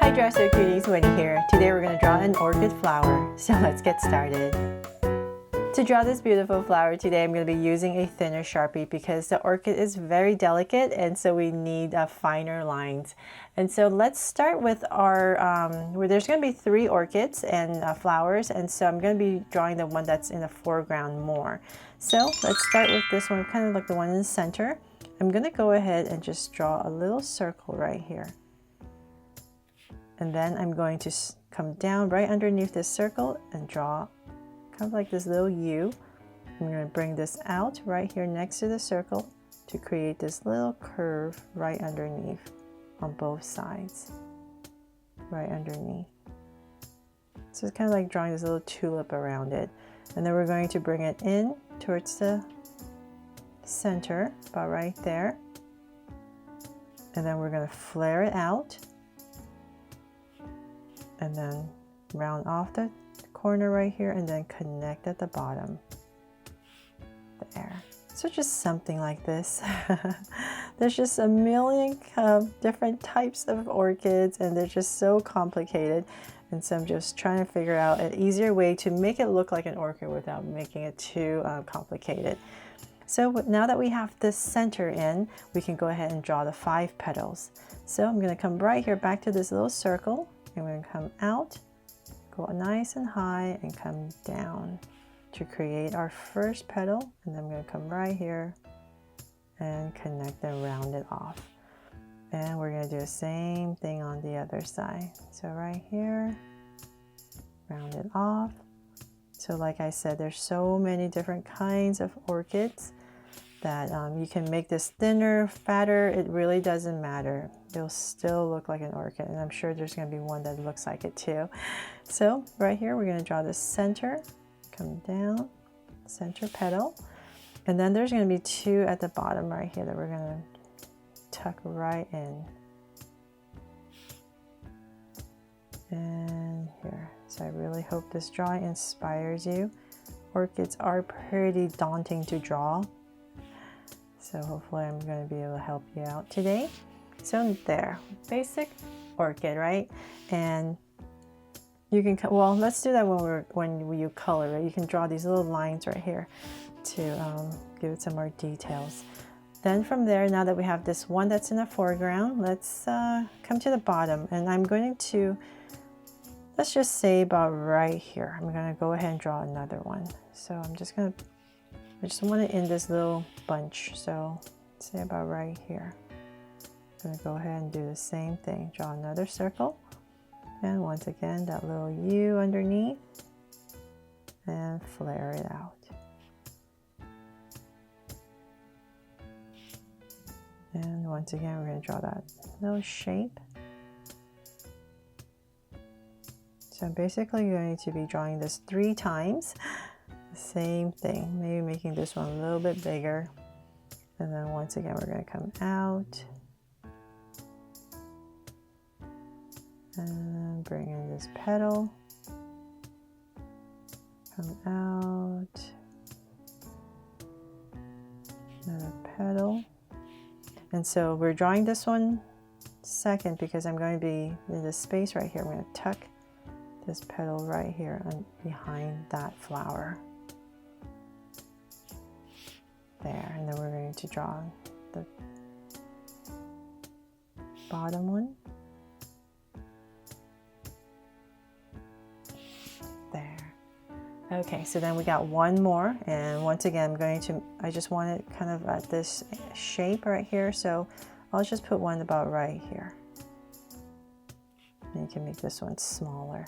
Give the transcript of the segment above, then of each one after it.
Hi Dresser Cuties, Winnie here. Today we're going to draw an orchid flower, so let's get started. To draw this beautiful flower today, I'm going to be using a thinner Sharpie because the orchid is very delicate and so we need finer lines. And so let's start with our, where there's going to be 3 orchids and flowers, and so I'm going to be drawing the one that's in the foreground more. So let's start with this one, kind of like the one in the center. I'm going to go ahead and just draw a little circle right here. And then I'm going to come down right underneath this circle and draw kind of like this little U. I'm going to bring this out right here next to the circle to create this little curve right underneath on both sides. Right underneath. So it's kind of like drawing this little tulip around it. And then we're going to bring it in towards the center, about right there. And then we're going to flare it out. And then round off the corner right here and then connect at the bottom there. So just something like this. There's just a million different types of orchids and they're just so complicated, and so I'm just trying to figure out an easier way to make it look like an orchid without making it too complicated. So now that we have this center in, we can go ahead and draw the 5 petals. So I'm going to come right here back to this little circle. I'm going to come out, go nice and high, and come down to create our first petal. And then I'm going to come right here and connect and round it off. And we're going to do the same thing on the other side. So right here, round it off. So like I said, there's so many different kinds of orchids that you can make this thinner, fatter, it really doesn't matter. It'll still look like an orchid, and I'm sure there's going to be one that looks like it too. So right here we're going to draw the center, come down, center petal, and then there's going to be 2 at the bottom right here that we're going to tuck right in. And here. So I really hope this drawing inspires you. Orchids are pretty daunting to draw. So hopefully I'm going to be able to help you out today. So there, basic orchid, right? And you can, well, let's do that when you color it. You can draw these little lines right here to give it some more details. Then from there, now that we have this one that's in the foreground, let's come to the bottom. And I'm going to, let's just say about right here. I'm going to go ahead and draw another one. So I'm just going to, I just want to end this little bunch, so say about right here. I'm going to go ahead and do the same thing. Draw another circle, and once again that little U underneath, and flare it out. And once again we're going to draw that little shape. So I'm basically going to be drawing this 3 times. Same thing, maybe making this one a little bit bigger, and then once again we're going to come out and bring in this petal, come out, another petal. And so we're drawing this one second because I'm going to be in this space right here. I'm going to tuck this petal right here behind that flower. There, and then we're going to draw the bottom one. There. Okay, so then we got one more, and once again I just want it kind of at this shape right here, so I'll just put one about right here. And you can make this one smaller.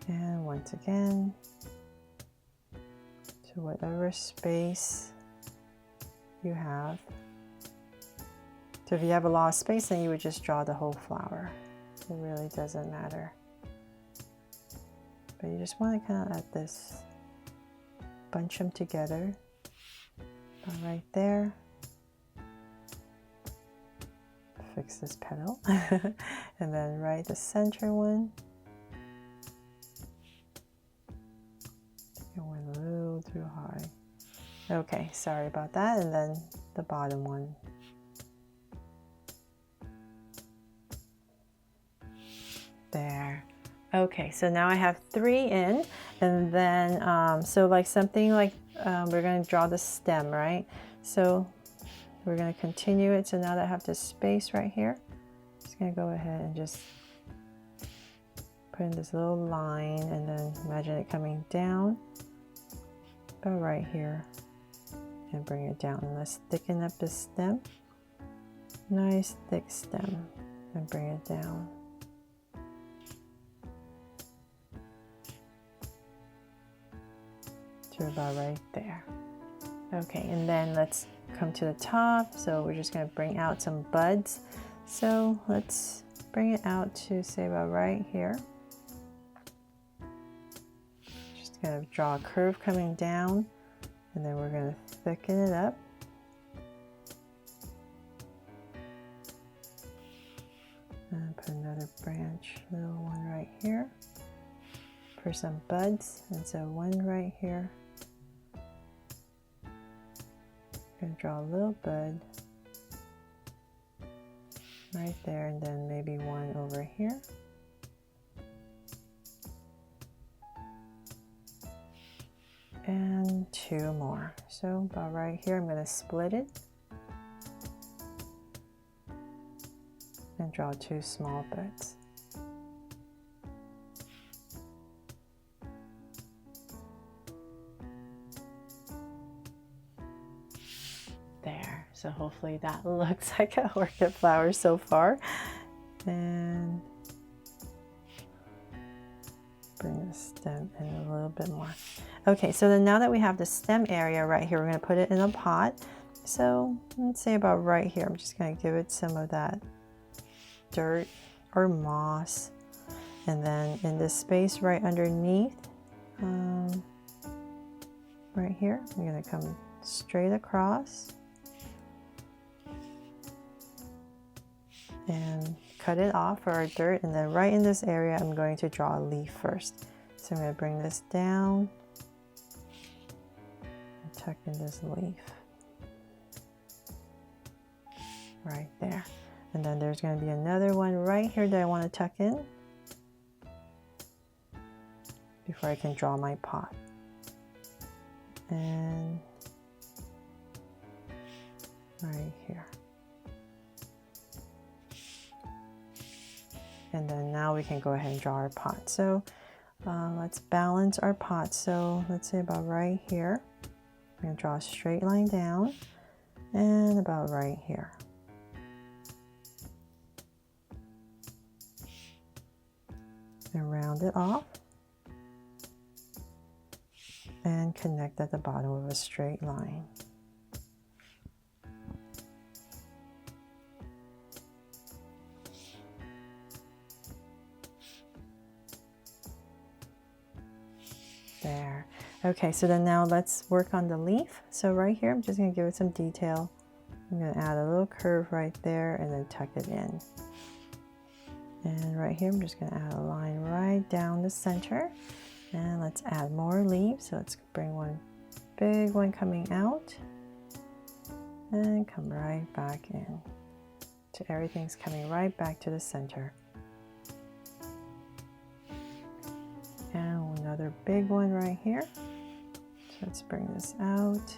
And once again, to whatever space you have. So if you have a lot of space, then you would just draw the whole flower. It really doesn't matter. But you just want to kind of at this, bunch them together, right there. Fix this petal. And then right the center one. too high. Okay, sorry about that. And then the bottom one. There. Okay, so now I have 3 in, and then so like something like we're going to draw the stem, right? So we're going to continue it. So now that I have this space right here, I'm just going to go ahead and just put in this little line, and then imagine it coming down about right here and bring it down. And let's thicken up the stem. Nice thick stem, and bring it down. To about right there. Okay, and then let's come to the top. So we're just going to bring out some buds. So let's bring it out to say about right here. Just going to draw a curve coming down, and then we're going to thicken it up. And put another branch, little one right here for some buds. And so one right here. Going to draw a little bud right there, and then maybe one over here. And 2 more. So about right here, I'm going to split it and draw 2 small buds. There, so hopefully that looks like an orchid flower so far. And bring the stem in a little bit more. Okay, so then now that we have the stem area right here, we're going to put it in a pot. So let's say about right here, I'm just going to give it some of that dirt or moss. And then in this space right underneath, right here, I'm going to come straight across and cut it off for our dirt. And then right in this area, I'm going to draw a leaf first. So I'm going to bring this down and tuck in this leaf right there. And then there's going to be another one right here that I want to tuck in before I can draw my pot. And right here. And then now we can go ahead and draw our pot. So let's balance our pot. So let's say about right here. I'm going to draw a straight line down and about right here. And round it off and connect at the bottom with a straight line. There. Okay, so then now let's work on the leaf. So right here, I'm just going to give it some detail. I'm going to add a little curve right there and then tuck it in. And right here, I'm just going to add a line right down the center. And let's add more leaves. So let's bring one big one coming out and come right back in. So everything's coming right back to the center. And another big one right here. So let's bring this out.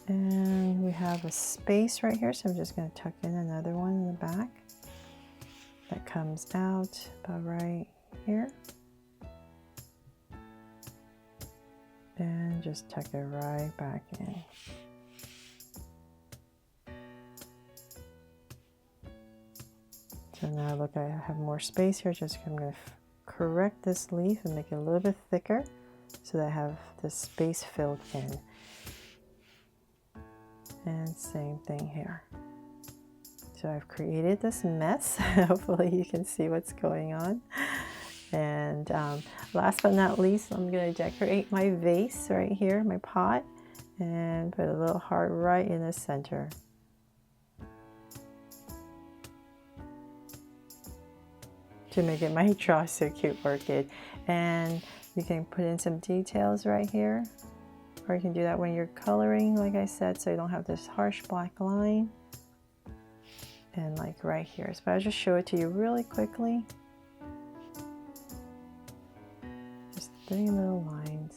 And we have a space right here, so I'm just going to tuck in another one in the back that comes out about right here. And just tuck it right back in. So now look, I have more space here. Just I'm going to correct this leaf and make it a little bit thicker so that I have the space filled in. And same thing here. So I've created this mess. Hopefully you can see what's going on. And last but not least, I'm going to decorate my vase right here, my pot. and put a little heart right in the center. To make it my Draw So Cute orchid. And you can put in some details right here, or you can do that when you're coloring, like I said, so you don't have this harsh black line. And like right here, so I'll just show it to you really quickly. Just 3 little lines.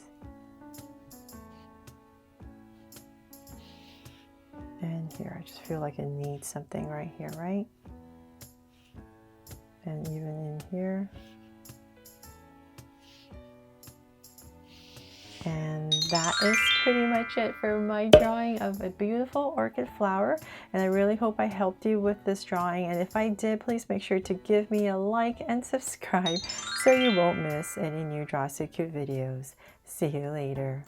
And here, I just feel like it needs something right here, right? And even in here. And that is pretty much it for my drawing of a beautiful orchid flower. And I really hope I helped you with this drawing. And if I did, please make sure to give me a like and subscribe so you won't miss any new Draw So Cute videos. See you later.